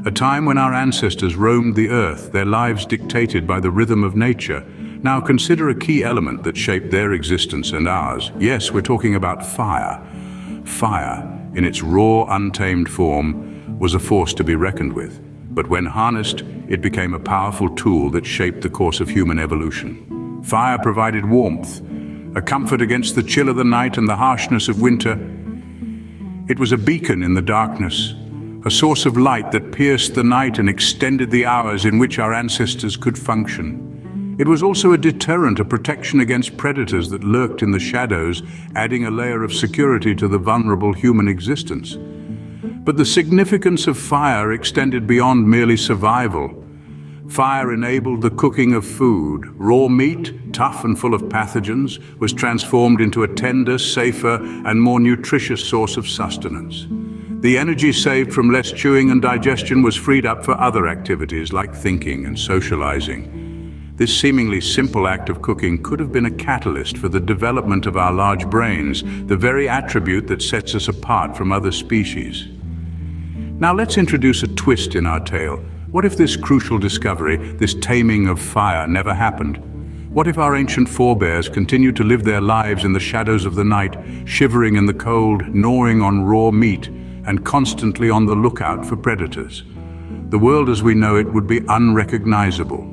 a time when our ancestors roamed the earth, their lives dictated by the rhythm of nature. Now consider a key element that shaped their existence and ours. Yes, we're talking about fire. Fire, in its raw, untamed form, was a force to be reckoned with. But when harnessed, it became a powerful tool that shaped the course of human evolution. Fire provided warmth, a comfort against the chill of the night and the harshness of winter. It was a beacon in the darkness, a source of light that pierced the night and extended the hours in which our ancestors could function. It was also a deterrent, a protection against predators that lurked in the shadows, adding a layer of security to the vulnerable human existence. But the significance of fire extended beyond merely survival. Fire enabled the cooking of food. Raw meat, tough and full of pathogens, was transformed into a tender, safer, and more nutritious source of sustenance. The energy saved from less chewing and digestion was freed up for other activities like thinking and socializing. This seemingly simple act of cooking could have been a catalyst for the development of our large brains, the very attribute that sets us apart from other species. Now let's introduce a twist in our tale. What if this crucial discovery, this taming of fire, never happened? What if our ancient forebears continued to live their lives in the shadows of the night, shivering in the cold, gnawing on raw meat, and constantly on the lookout for predators? The world as we know it would be unrecognizable.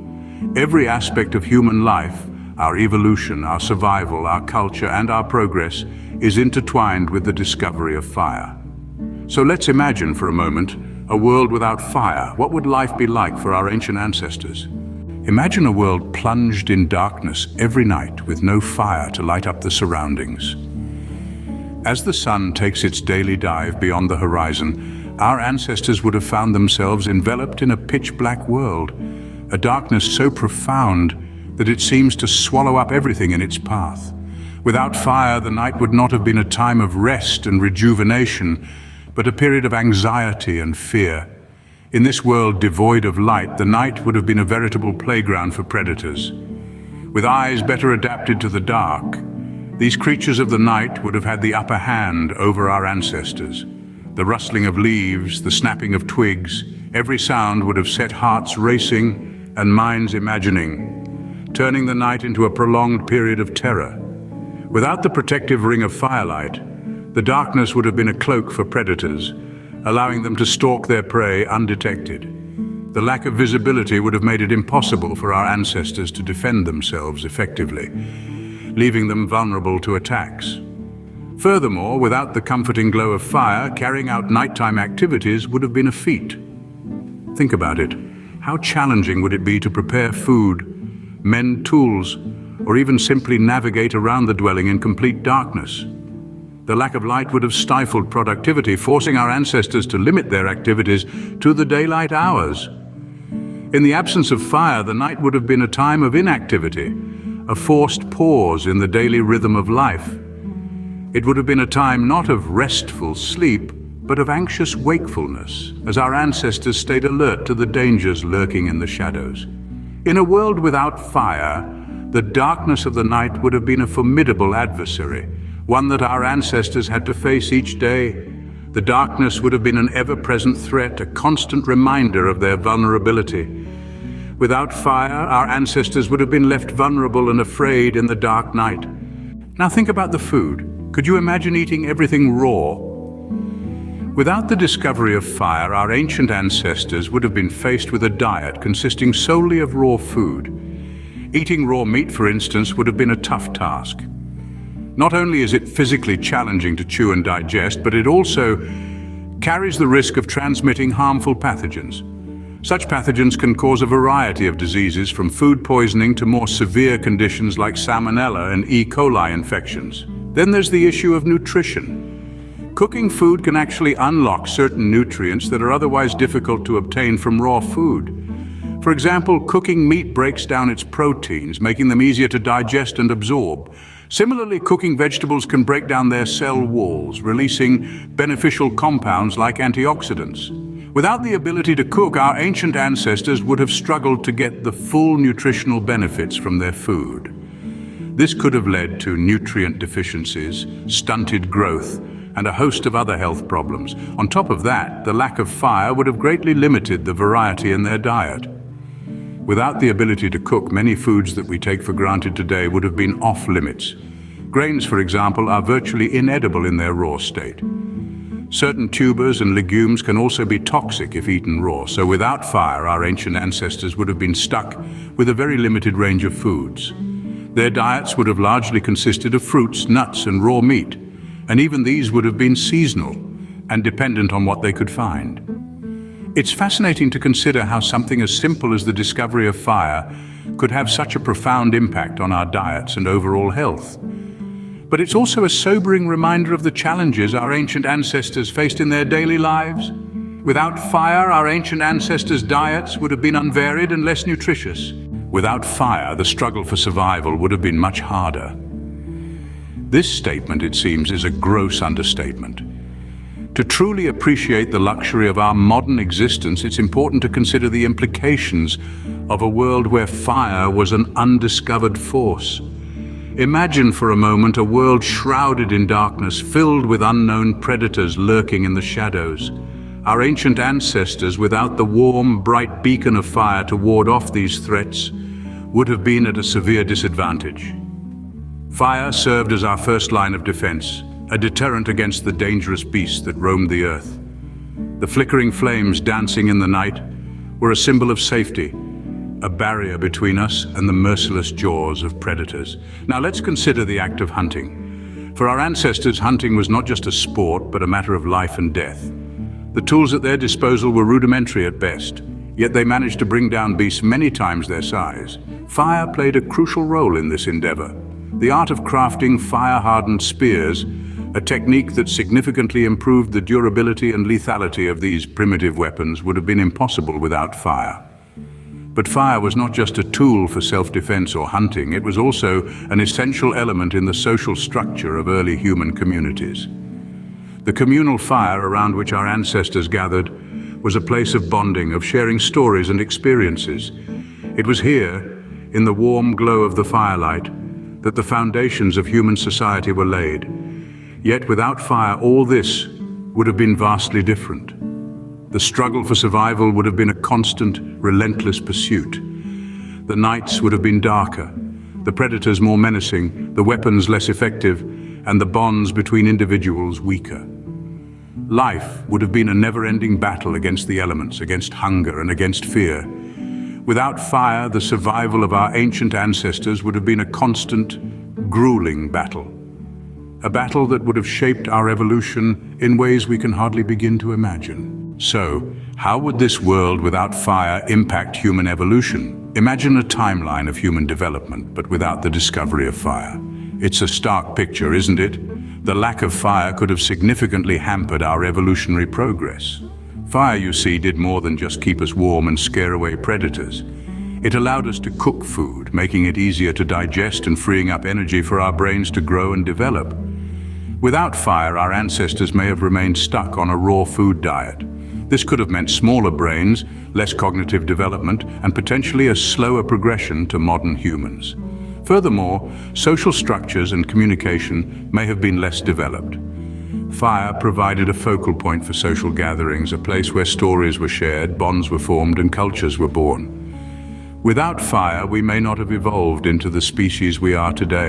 Every aspect of human life, our evolution, our survival, our culture, and our progress, is intertwined with the discovery of fire. So let's imagine for a moment a world without fire. What would life be like for our ancient ancestors? Imagine a world plunged in darkness every night with no fire to light up the surroundings. As the sun takes its daily dive beyond the horizon, our ancestors would have found themselves enveloped in a pitch-black world, a darkness so profound that it seems to swallow up everything in its path. Without fire, the night would not have been a time of rest and rejuvenation, but a period of anxiety and fear. In this world devoid of light, the night would have been a veritable playground for predators. With eyes better adapted to the dark, these creatures of the night would have had the upper hand over our ancestors. The rustling of leaves, the snapping of twigs, every sound would have set hearts racing and minds imagining, turning the night into a prolonged period of terror. Without the protective ring of firelight, the darkness would have been a cloak for predators, allowing them to stalk their prey undetected. The lack of visibility would have made it impossible for our ancestors to defend themselves effectively, leaving them vulnerable to attacks. Furthermore, without the comforting glow of fire, carrying out nighttime activities would have been a feat. Think about it. How challenging would it be to prepare food, mend tools, or even simply navigate around the dwelling in complete darkness? The lack of light would have stifled productivity, forcing our ancestors to limit their activities to the daylight hours. In the absence of fire, the night would have been a time of inactivity, a forced pause in the daily rhythm of life. It would have been a time not of restful sleep, but of anxious wakefulness, as our ancestors stayed alert to the dangers lurking in the shadows. In a world without fire, the darkness of the night would have been a formidable adversary, one that our ancestors had to face each day. The darkness would have been an ever-present threat, a constant reminder of their vulnerability. Without fire, our ancestors would have been left vulnerable and afraid in the dark night. Now think about the food. Could you imagine eating everything raw? Without the discovery of fire, our ancient ancestors would have been faced with a diet consisting solely of raw food. Eating raw meat, for instance, would have been a tough task. Not only is it physically challenging to chew and digest, but it also carries the risk of transmitting harmful pathogens. Such pathogens can cause a variety of diseases, from food poisoning to more severe conditions like salmonella and E. coli infections. Then there's the issue of nutrition. Cooking food can actually unlock certain nutrients that are otherwise difficult to obtain from raw food. For example, cooking meat breaks down its proteins, making them easier to digest and absorb. Similarly, cooking vegetables can break down their cell walls, releasing beneficial compounds like antioxidants. Without the ability to cook, our ancient ancestors would have struggled to get the full nutritional benefits from their food. This could have led to nutrient deficiencies, stunted growth, and a host of other health problems. On top of that, the lack of fire would have greatly limited the variety in their diet. Without the ability to cook, many foods that we take for granted today would have been off limits. Grains, for example, are virtually inedible in their raw state. Certain tubers and legumes can also be toxic if eaten raw, so without fire, our ancient ancestors would have been stuck with a very limited range of foods. Their diets would have largely consisted of fruits, nuts, and raw meat, and even these would have been seasonal and dependent on what they could find. It's fascinating to consider how something as simple as the discovery of fire could have such a profound impact on our diets and overall health. But it's also a sobering reminder of the challenges our ancient ancestors faced in their daily lives. Without fire, our ancient ancestors' diets would have been unvaried and less nutritious. Without fire, the struggle for survival would have been much harder. This statement, it seems, is a gross understatement. To truly appreciate the luxury of our modern existence, it's important to consider the implications of a world where fire was an undiscovered force. Imagine for a moment a world shrouded in darkness, filled with unknown predators lurking in the shadows. Our ancient ancestors, without the warm, bright beacon of fire to ward off these threats, would have been at a severe disadvantage. Fire served as our first line of defense, a deterrent against the dangerous beasts that roamed the earth. The flickering flames dancing in the night were a symbol of safety, a barrier between us and the merciless jaws of predators. Now let's consider the act of hunting. For our ancestors, hunting was not just a sport, but a matter of life and death. The tools at their disposal were rudimentary at best, yet they managed to bring down beasts many times their size. Fire played a crucial role in this endeavor. The art of crafting fire-hardened spears, a technique that significantly improved the durability and lethality of these primitive weapons, would have been impossible without fire. But fire was not just a tool for self-defense or hunting, it was also an essential element in the social structure of early human communities. The communal fire around which our ancestors gathered was a place of bonding, of sharing stories and experiences. It was here, in the warm glow of the firelight, that the foundations of human society were laid. Yet without fire, all this would have been vastly different. The struggle for survival would have been a constant, relentless pursuit. The nights would have been darker, the predators more menacing, the weapons less effective, and the bonds between individuals weaker. Life would have been a never-ending battle against the elements, against hunger and against fear. Without fire, the survival of our ancient ancestors would have been a constant, grueling battle. A battle that would have shaped our evolution in ways we can hardly begin to imagine. So, how would this world without fire impact human evolution? Imagine a timeline of human development, but without the discovery of fire. It's a stark picture, isn't it? The lack of fire could have significantly hampered our evolutionary progress. Fire, you see, did more than just keep us warm and scare away predators. It allowed us to cook food, making it easier to digest and freeing up energy for our brains to grow and develop. Without fire, our ancestors may have remained stuck on a raw food diet. This could have meant smaller brains, less cognitive development, and potentially a slower progression to modern humans. Furthermore, social structures and communication may have been less developed. Fire provided a focal point for social gatherings, a place where stories were shared, bonds were formed, and cultures were born. Without fire, we may not have evolved into the species we are today.